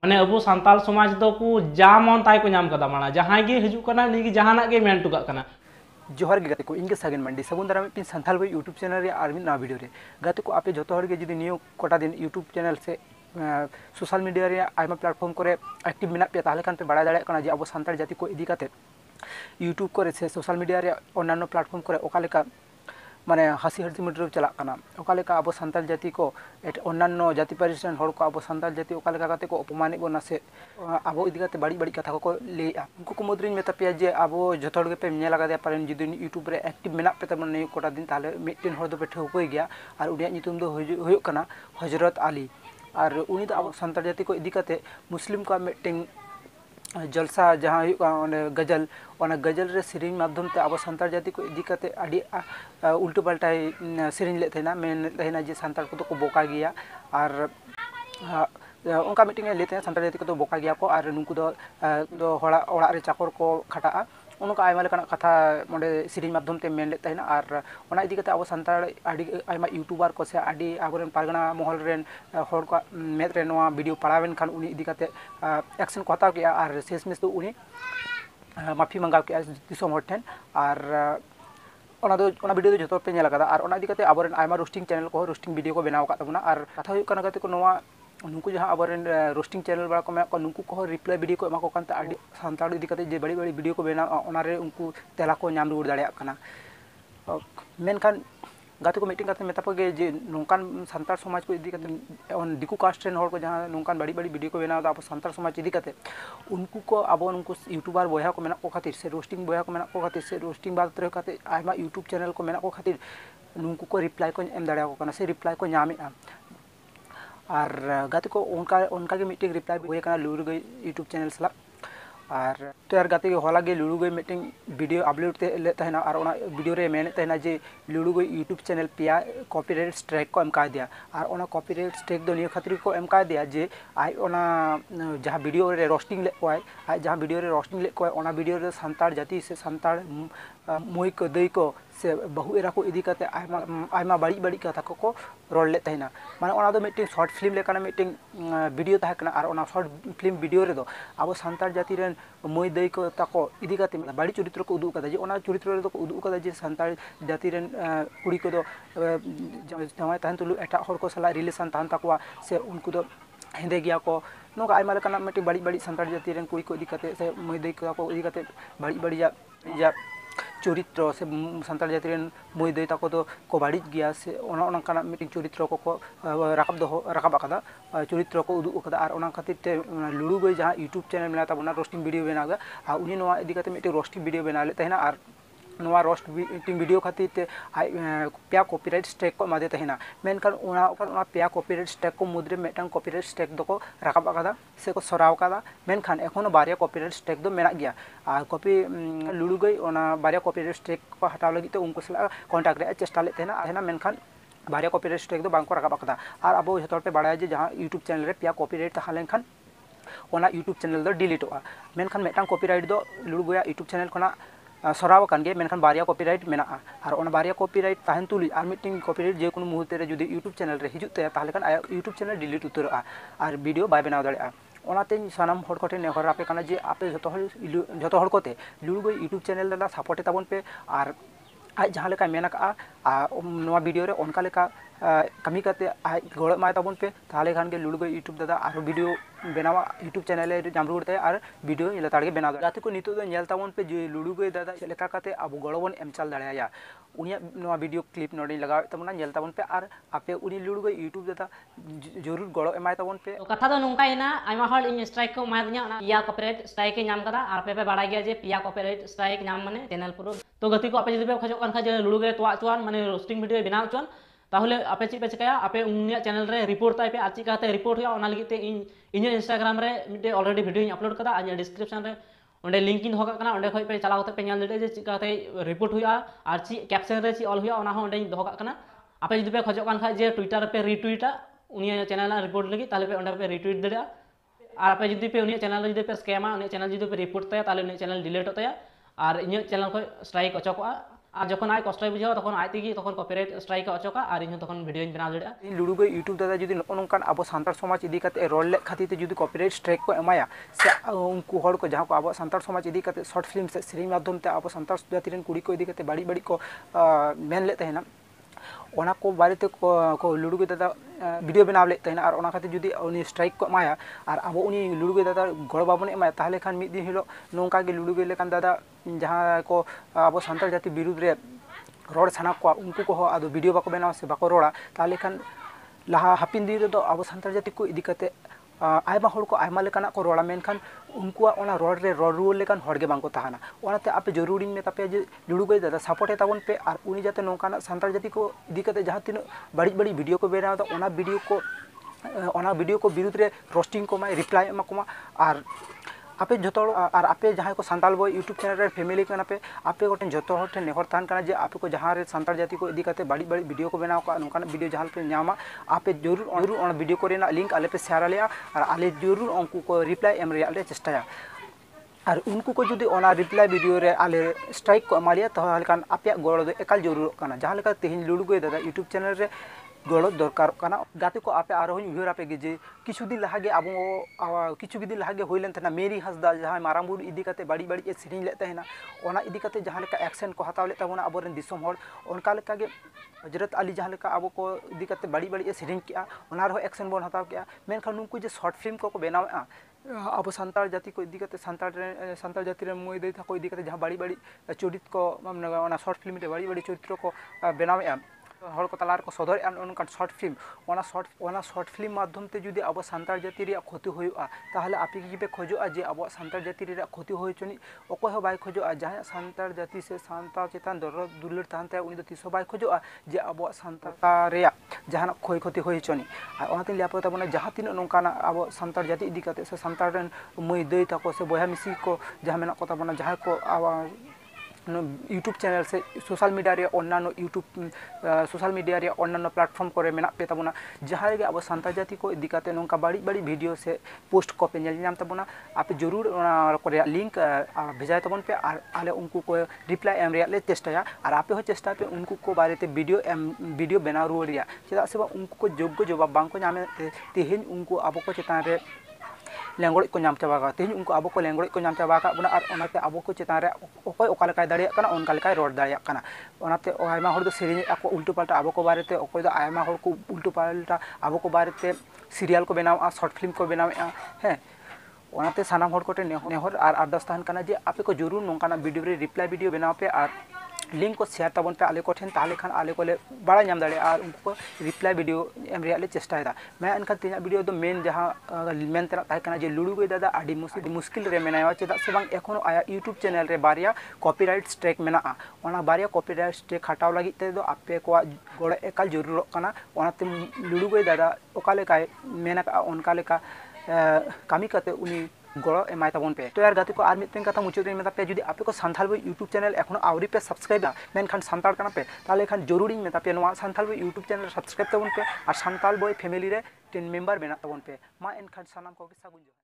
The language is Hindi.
माने अब सानताल समाज दो को जा मन ताई को नाम कदा माना जहां गे हजू कना निगी जहाना गे मेन टुका कना। जोहर गे गाते को इनके सागन मंडी सगुन दारा में सानताल भाई यूट्यूब चैनल रे आर ना वीडियो रे गाते को आपे जतो हर गे जुदी नियो कोटा दिन यूट्यूब चैनल से सोशल मीडिया रे आयमा प्लेटफॉर्म करे एक्टिव मेना पे ताले कान पे बड़ा दाड़े कना जे अब सानताल जाति को इदी काते यूट्यूब करे से सोशल मीडिया रे अन्य प्लेटफॉर्म करे ओका लेका माने हसी हसी मुद्रा चला ओका लेका अब सानताल जाति को अन्य जाति परिसन हर को अब सानताल जाति ओका लेका काते को अपमानित बना से अब इदी काते बड़ी बड़ी कथा को लेआ उनको को मुद्रिन मेता पे जे अब जतो हर पे नेला गदे पारेन जुदी यूट्यूब रे एक्टिव मेना पे तमन नै कोटा दिन ताले मिटन हर दो पे ठोकई गया और उडिया नितुम दो होयो कना हजरत अली और उनी दो अब सानताल जाति को इदी काते मुस्लिम का मिटिंग जलसा जहाँ गजल गजल रे सेरिंग माध्यम ते अब सानताल जाति को इदी काते आडी उल्टो पल्टा सेरिंग ले थेना मेन लेना जे सानताल को तो बोका गया और उनका मीटिंग लेते हैं सानताल जाति को तो बोका गया को और नुकु दो हड़ा ओड़ा रे चाकर को खटा उनका आयमा लेकाना कथा मोडे सेरिंग माध्यम ते मेन लेते हैं और ओना इदी काते अब सानताल आडी आयमा यूट्यूबर को से आडी आगोरेन पारगना महल रेन हर को मेद रे नोआ वीडियो पड़ावेन खान उनी इदी काते एक्शन को हताव किया और शेष मेस तो उनी माफी मंगाव किया दिसोम हर ठेन और वीडियो जो पे नेल कदा और इदी काते आबोरेन आयमा रोस्टिंग चैनल को रोस्टिंग वीडियो को बनाव का तबना और कथा हुई कना काते को नोआ नुकु जहाँ आबोरेन रोस्टिंग चैनल बड़ा को मैं नुकु को रिप्लाई वीडियो को एमा को कानते आडी सानताल इदी काते जे बड़ी बड़ी वीडियो को बनाव ओना रे उनको तेला को नाम रुड़ दाड़िया कना मेनखान गाते को मीटिंग करते मेता पे जे नोंकान सानताल समाज को इदी काते दिकु कास्ट रेन हर को जहाँ नोंकान बड़ी बड़ी वीडियो को बनाव अब सानताल समाज इदी काते उनको को अब उनको यूट्यूबर बया को मेना को खातिर से रोस्टिंग बया को मेना को खातिर से रोस्टिंग बाद तरह काते आयमा यूट्यूब चैनल को मेना को खातिर नुकु को रिप्लाई को एम दाड़िया को कना से रिप्लाई को नामेआ और गाते को उनका के मीटिंग रिप्लाई हुए कना लुरु गई यूट्यूब चैनल सला और तो यार गाते के होला गे लुरु गई मीटिंग वीडियो अपलोड ते ले तहना और ओना वीडियो रे मेने तहना जे लुरु गई यूट्यूब चैनल पिया कॉपीराइट स्ट्राइक को एम का दिया और ओना कॉपीराइट स्ट्राइक दो नियो खातिर को एम का दिया जे आई ओना जहां वीडियो रे रोस्टिंग ले कोय आई जहां वीडियो रे रोस्टिंग ले कोय ओना वीडियो रे सानताल जाति से सानताल मुई को दई को से बहु एरा को इदी काते आयमा बड़ी बड़ी कथा को रोल ले तहना माने ओना दो मीटिंग शॉर्ट फिल्म लेकाना मीटिंग वीडियो तहा कना और ओना शॉर्ट फिल्म वीडियो रे दो अब सानताल जाति रेन मुई दई को ताको इदी काते बड़ी चरित्र को उदु कदा जे ओना चरित्र रे दो को उदु कदा जे सानताल जाति रेन कुड़ी को दो जमाय तहन तुलु एटा हर को सला रिलेशन तहन ताकवा से उनको दो हेंदे गया को नोका आयमा लेकाना मीटिंग बड़ी बड़ी सानताल जाति रेन कुड़ी को इदी काते से मुई दई को इदी काते बड़ी बड़ी या चरित्र से सानताल जाति रेन मुई दई ताको तो को बाड़ी गया से ओना मीटिंग चरित्र को राकाब आकादा चरित्र को उदु आकादा और ओना खातिर ते लुडु गई जहां यूट्यूब चैनल मेना ताबना रोस्टिंग वीडियो बनागा आ उनी नोआ इदी काते मीटिंग रोस्टिंग वीडियो बना ले तहना और नोआ रोस्टिंग वीडियो खातिर ते पेया कॉपीराइट स्ट्राइक को मादे तहना मेनखान ओना पेया कॉपीराइट स्ट्राइक को मुद्रे मेटांग कॉपीराइट स्ट्राइक दो को राकाब आकादा से को सराव कादा मेनखान एखोनो बारिया कॉपीराइट स्ट्राइक दो मेना गया और कॉपी लुडु गई ओना बारिया कॉपीराइट स्ट्राइक को हटाव लगी तो उनको सला कांटेक्ट रे चेष्टा ले तहना मेनखान बारिया कॉपीराइट स्ट्राइक दो बांको राकाब आकादा और अब जतो पे बाड़ाय जे जहां यूट्यूब चैनल रे पेया कॉपीराइट तहा लेनखान ओना यूट्यूब चैनल दो डिलीटोआ मेनखान मेटांग कॉपीराइट दो लुडु गया यूट्यूब चैनल कोना सराव कान गे मेनखान बारिया कॉपीराइट मेना और ओना बारिया कॉपीराइट तहन तुली और मीटिंग कॉपीराइट जे कोनो मुहूर्ते रे जुदी यूट्यूब चैनल रे हिजुत ते ताहले खान यूट्यूब चैनल डिलीट उतरआ और वीडियो बाय बनाव दाड़ेआ ओनाते सानाम हर कोठे नेहर आपे काना जे आपे जतो हर कोते लुडु गई यूट्यूब चैनल दा सपोर्ट ताबन पे और आज जहाँ लेका मेना का नोआ वीडियो रे ओनका लेका कमी करते गड़ माय ताबन पे ताहले खान के लुडु गई यूट्यूब दादा और वीडियो बनावा यूट्यूब चैनल रे जाम रुड़ते और वीडियो लेताड़ के बना जाते को नितो दो नेल ताबन पे जे लुडु गई दादा लेका काते अब गड़बन एम चल दाड़ाया उनिया नोआ वीडियो क्लिप नोडी लगाव तबना नेल ताबन पे और आपे उनी लुडु गई यूट्यूब दादा जरूर गड़ो एमाय ताबन पे कथा दो नोंका इना आयमा हल इन स्ट्राइक को माय दिया पिया कॉपीराइट स्ट्राइक के नाम कदा और पे बाड़ा गया जे पिया कॉपीराइट स्ट्राइक नाम माने चैनल पुरो तो गति को आपे जदि पे खजो कान खा जे लुडु गई तोआ चुआन माने रोस्टिंग वीडियो बनाव चुआन ताहले आपे ची पे चिकाया आपे उनिया चैनल रे रिपोर्ट ताइ पे आ ची काते रिपोर्ट हुआ ओना लगी ते इन इंस्टाग्राम रे मिटे ऑलरेडी वीडियो अपलोड कदा आ डिस्क्रिप्शन रे ओंडे लिंक इन होगा कना ओंडे खय पे चलाव ते पे नेल दे जे ची काते रिपोर्ट हुआ और ची कैप्शन रे ची ऑल हुआ ओना हो ओंडे दोगा कना आपे जदि पे खजो कान खा जे ट्विटर पे रिट्वीटा उनिया चैनल रिपोर्ट लगी ताहले पे ओंडे पे रिट्वीट दड़िया और आपे जदि पे उनिया चैनल जदि पे स्कैमा उनिया चैनल जदि पे रिपोर्ट ताया ताहले उनिया चैनल डिलीट होताया और इनिया चैनल को स्ट्राइक अचकोआ আর যখন আয় কষ্টই বুঝাও তখন আয় তেগি তখন কপিরাইট স্ট্রাইক অচকা আর ইᱧ তখন ভিডিওᱧ বেনাও দাᱲেয়া। लुडु गई यूट्यूब दादा जुदी नोंकान अब सानतार समाज इदी काते रोल ले खातिर जुदी कॉपीराइट स्ट्राइक को एमाया से उनको हड़ को जहां को अब सानतार समाज इदी काते शॉर्ट फिल्म से सेरेñ माध्यम ते अब सानतार जाति रेन कुड़ी को इदी काते बाड़ी बाड़ी को मेन ले तहेना ओना को बारे ते को लुडु गई दादा वीडियो बनाव ले तहेना और ओना खातिर जुदी उनी स्ट्राइक को एमाया और अब उनी लुडु गई दादा गड़ बाबन एमाया ताहले खान मिद दिन हिलो नोंका गे लुडु गई लेकान दादा जहां को अब सानतार जाति विरुद्ध रे रोड साना को उनको को आदो वीडियो बाको बनाव से बाको रोड़ा ताले खान लहा हापिन दिन रेदो अब सानतार जाति को इदी काते आयमा हड़ को आयमा लेकाना को रोड़ा मेनखान उनको ओना रोड रे रोड रुल लेकान हड़ गे बांको ताहाना ओनाते आपे जरूरी में तापे जे लुडु गई दादा सपोर्ट ताबन पे और उनी जाते नोंकाना सानतार जाति को इदी काते जहां तीन बड़ी बड़ी वीडियो को बेनाव दा ओना वीडियो को विरुद्ध रे रोस्टिंग को माय रिप्लाई एमा को और आपे जो और आपे जहाँ को सानताल बॉय यूट्यूब चैनल फैमिली के पे आपे गोटे जो ठे नेहर तान करना जे आपे को जहाँ रे सानताल जाति को इदी काते बड़ी बड़ी वीडियो को बनाव का नोंकान वीडियो जहाँ पे नामा आपे जरूर ओना वीडियो को रेना लिंक आले पे शेयर आलेया और आले जरूर उनको को रिप्लाई एम रे आले चेष्टाया और उनको को जुदी ओना रिप्लाई वीडियो रे आले स्ट्राइक को एमालिया ताहले कान आपे गड़ो दो एकाल जरूर करना जहाँ लेका तेहिन लुडु गई दादा यूट्यूब चैनल रे गड़ो दरकार गाते को आपे आरो उहर आपे जे किछु दिन लहागे अब किछु दिन लहागे होइलेन तना मेरी हंसदा जहाँ मारांगबुर इदी काते बड़ी बड़ी ए सेरेñ ले तहेना ओना इदी काते जहाँ लेका एक्शन को हताव ले ताबोना अबोरेन दिसोम हर ओनका लेका गे हजरत अली जहाँ लेका अब को इदी काते बड़ी बड़ी ए सेरेñ किया ओना रहो एक्शन बोन हताव किया मेनखान नुंकु जे शॉर्ट फिल्म को बनावा अब सानताल जाति को इदी काते सानताल जाति रे मोय दै थाको इदी काते जहाँ बड़ी बड़ी चरित्र को ओना शॉर्ट फिल्म रे बड़ी बड़ी चरित्र को बनावा हर को तलार को सदर उनका शॉर्ट फिल्म शॉर्ट फिल्म माध्यम ते जुदी अब सानतार जाति रे क्षति होयुआ ताहले आपे की खोजोआ जे अब सानतार जाति रे क्षति होय चनी अकोय हो बाय खोजोआ जहां सानतार जाति से सानतार चेतन दर दुलर तानते उनी दो तिसो बाय खोजोआ जे अब सानतार रे जहां क्षय क्षति होय चनी ओनाते लियापो तबना जहां तीन नोंकाना अब सानतार जाति इदी काते से सानतार रेन मई दै ताको से बया मिसी को जहां मेना को तबना जहां को यूट्यूब चैनल से सोशल मीडिया रे अन्यान्य यूट्यूब सोशल मीडिया रे अन्यान्य प्लेटफॉर्म करे मेना पे तबना जहां गे अब सानतार जाति को इदी काते नोंका बड़ी बड़ी वीडियो से पोस्ट को पे नेल नाम तबना आपे जरूर करे लिंक भेजाय तबन पे और आले उनको को रिप्लाई एम रे ले चेष्टाया और आपे हो चेष्टा पे उनको को बारे ते वीडियो बना रुरिया चेदा से उनको को योग्य जवाब बांको नामे तेहेन उनको अब को चेतान रे लैंग्वेज को नाम चाबा तेज उनको अब को लैंग्वेज को नाम चाबा बना और ओनाते अब को चेतान रे अकोय ओका लेकाय दाड़िया काना ओनका लेकाय रोड दाड़िया काना ओनाते आयमा हर दो सेरेñ ako उल्टो पाल्टा अब को बारे ते अकोय दो आयमा हर को उल्टो पाल्टा अब को बारे ते सीरियल को बनावा शॉर्ट फिल्म को बनावा है ओनाते सानाम हर कोटे नेहर और अरदास ताहन काना जे आपे को जरूर नोंकाना वीडियो रे रिप्लाई वीडियो बनाव पे और लिंक को शेयर तबन पे आले को ठेन ताले खान आले को ले बड़ा नाम दाड़े और उनको रिप्लाई वीडियो एम रे चेष्टा मैं अनका तेना वीडियो दो मेन जहाँ मेन तेना ताहे कना जे लुडु गई दादा आडी मुश्किल रे मेनाया चेदा से बांग एखोनो आया यूट्यूब चैनल रे बारिया कॉपीराइट स्ट्राइक मेना ओना बारिया कॉपीराइट स्ट्राइक हटाव लगी ते दो आपे को गोड़ एकाल जरूर कना ओनाते लुडु गई दादा ओका लेका मेना का ओनका लेका कामी करते उनी गड़ो एमाय ताबन पे तो यार गाते को आर मिदटेन कथा मुचाद रे मेता पे जुदी आपे को सानथाल बॉय यूट्यूब चैनल एखोनो आवरी पे सब्सक्राइब मेनखान सानताल कना पे ताले खान जरूरी मेता पे नोआ Santhal boy YouTube channel subscribe ताबन पे और सानताल बॉय फैमिली रे 10 मेंबर बेना ताबन पे मा एनखान सानाम को सागुन।